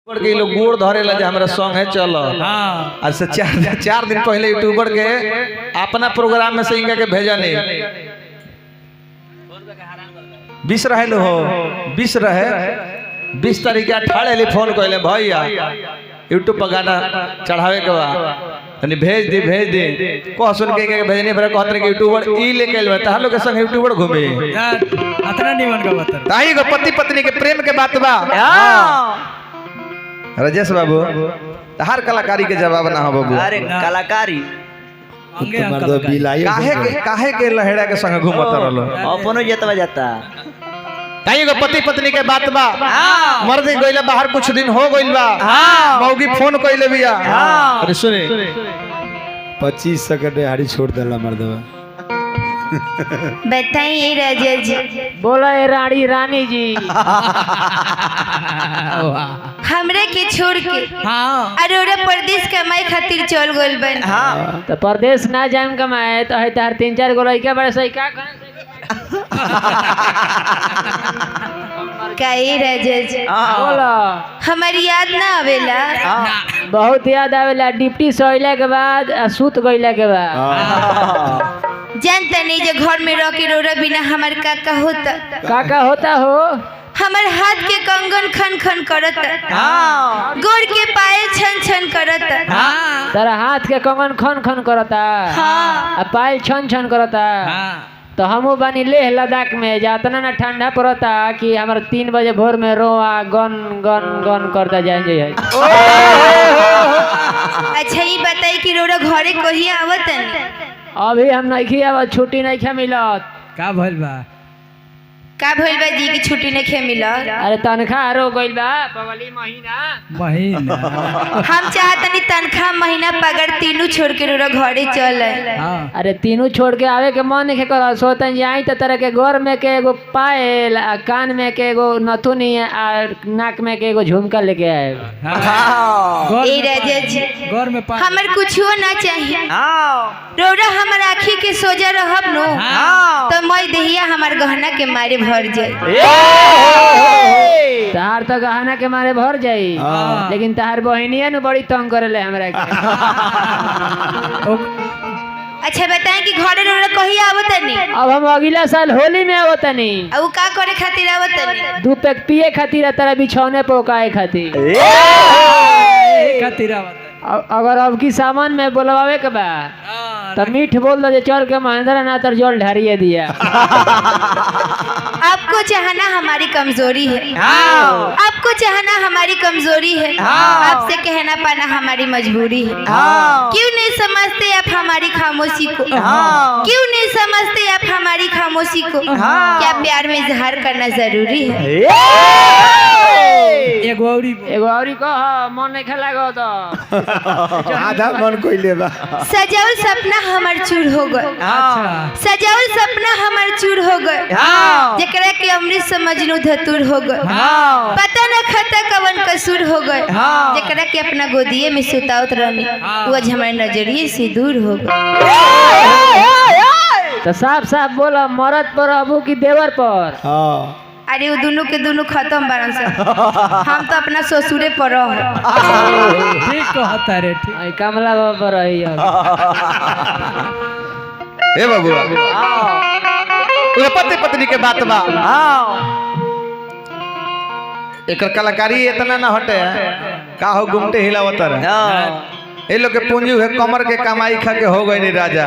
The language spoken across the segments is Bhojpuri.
के लोग गोड़ धरे ला हमारा सॉन्ग है चलो। हाँ। आज से चार दिन पहले यूट्यूबर के अपना प्रोग्राम में से इनका के भेजा नहीं 20 रहे लो हो 20 रहे 20 तारीख के 18 फोन कहले भैया यूट्यूब पर गाना चढ़ावे के बा तनी भेज दे को सुन के भेजने पर कहत के यूट्यूबर ई लेके आइल ताहा लोग के संग यूट्यूबर घूमे अतना निमन का बता ताही को पति पत्नी के प्रेम के बात बा। राजेश बाबू हर कलाकारी के जवाब ना हो बाबू। अरे कलाकारी काहे के लहेड़ा के संग घूमत रहलो अपनो जतवा जाता ताई को पति पत्नी के बात बा। मर्द गइला बाहर कुछ दिन हो गइल बा मौगी फोन कइले बिया। अरे सुने 25 सेकंड हाड़ी छोड़ देला मर्दवा। बताइए राजा जी। बोला है रानी रानी जी। हमरा के छोड़ के हाँ अरोरा परदेश कमाई खातिर चल गइल बन। तो परदेश ना जाम कमाए तो है तार 3-4 गो लइका बड़े सही का काहे राजा जी बोला हमारी याद ना आवेला। बहुत याद आवेला डिप्टी सोइला के बाद सूत गइला के बाद जानता नहीं जो घर में रह के रोरा बिना हमार काका होता काका होता हो हमार हाथ के कंगन खन खन करत गोड़ के पायल छन छन करत। तेरा हाथ के कंगन खन खन करता हाँ। आ पायल छन छन करता तो हमू बानी लेह लद्दाख में जातना ना ठंडा पड़ता कि हमारे 3 बजे भोर में रोआ गन गन गन करता जाएंगे। अच्छा ये बताई कि रोरा घरे कहिया आवत नहीं। अभी हम नहीं अब छुट्टी नहीं मिलत का भइल बा का भइल बा जी की छुट्टी नहीं मिलत। अरे तनख्वाह रो गइल बा पवली महीना हम चाहतनी तनख्वाह महीना पगार तीनों छोड़ के रोरा घरे चल। हाँ अरे तीनों छोड़ के आवे के मन नहीं कर सोतन जाई तो तरह के गोर में के एगो पायल आ कान में के एगो नथुनी आ नाक में के एगो झुमका लेके आए। ए राजा जी घर में हमर कुछो ना चाहिए रोरा हमर आँखी के सोजा रहब नो तो मैं देहिया हमार गहना के मारे भर जाए। तहार तो गहना के मारे भर जाई लेकिन तहार बहनिया नु बड़ी तंग करेले हमरा के। अच्छा बताएं कि घरे रोरा कहिया आवतनी। अब हम अगला साल होली में आवतनी अब का करे खातिर आवतनी। 2 पैक पिए खातिर तेरा बिछौने पोकाए खातिर। अगर अब की सामान में बोलवावे के बा तब मीठ बोल दो चल के महेंद्र ना तर जल ढारिए दिया। आपको चाहना हमारी कमजोरी है आपको चाहना हमारी कमजोरी है आपसे कहना पाना हमारी मजबूरी है। क्यों नहीं समझते आप हमारी खामोशी को क्यों नहीं समझते आप हमारी खामोशी को क्या प्यार में इजहार करना जरूरी है। एगो औरी को मन नहीं खेला गो तो आधा मन कोइले बा। सजाउल सपना हमार चूर हो गए सजाउल सपना हमार चूर हो गए जकरा के अमृत समझनु धतुर हो गए पता न खता कवन कसूर हो गए जकरा के अपना गोदिए में सुतावत रहनी वो आज हमारे नजरिए से दूर हो गए। तो साफ साफ बोला मरद पर अबू की देवर पर। अरे वो दोनों के दोनों खत्म बारन से हम तो अपना ससुरे पर ठीक कहता रे ठीक आई कमला बाबा रही ए बाबू पति पत्नी के बात बा। एक कलाकारी इतना ना हटे का हो घूमते हिलावत रहे। ए लोग के पूंजी है कमर के कमाई खा के हो गई नहीं राजा।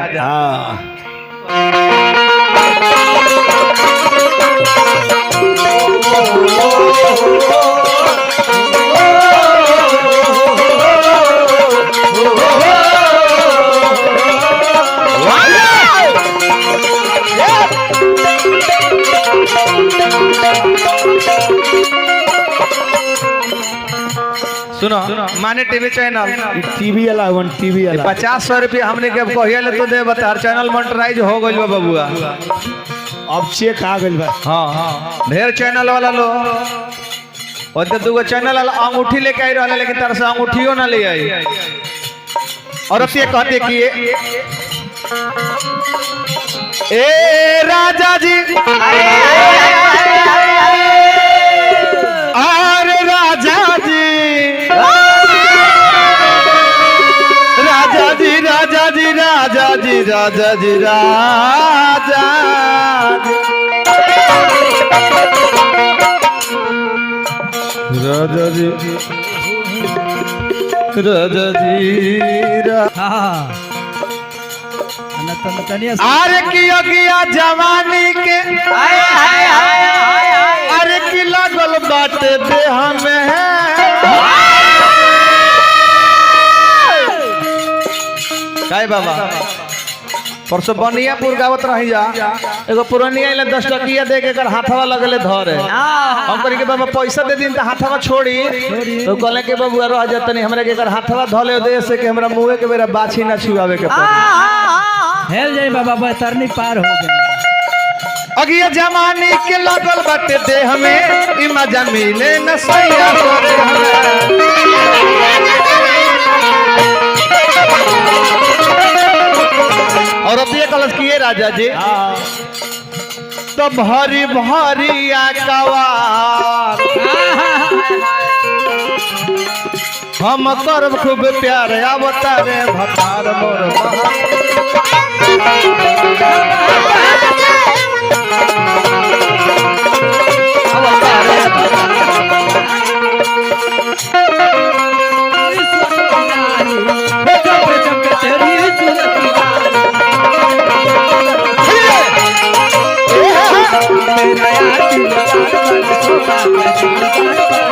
सुनो माने टीवी चैनल टीवी वाला 50-100 रुपया हमने के कहिया ले तो दे बता हर चैनल मोनेटाइज हो गइल बा बबुआ। अब चेक आ गइल बा। हां ढेर चैनल वाला लो और तो 2 चैनल वाला अंगूठी लेके आई रहले लेकिन तार से अंगूठियो ना ले आई। और अब ये कहते कि ए राजा जी अरे राजा जी जी राजा जी राजा जी राजा राजा जी राजा जी हाँ तनिया अरे की अगिया जवानी के अरे की लागल बाटे देह में काय बाबा परसों बनियापुर गावत रही जा एगो पुरनिया इला 10 टकिया दे के कर हाथवा लगले धरे हम करी के बाबा पैसा दे दिन त हाथवा छोड़ी तो कहले के बाबू रह जतनी हमरा के कर हाथवा धले दे से के हमरा मुंह के बेरा बाछी ना छुआवे के पड़ी हेल जाई बाबा बैतरनी पार हो जाए अगिया जमानी के लागल बाटे देह में ई मजा मिले न सैया करे और अब ये कलश किए राजा जी तो भारी भारी आकवार हम करब खूब प्यार अवतारे भतार मोर मेरा यार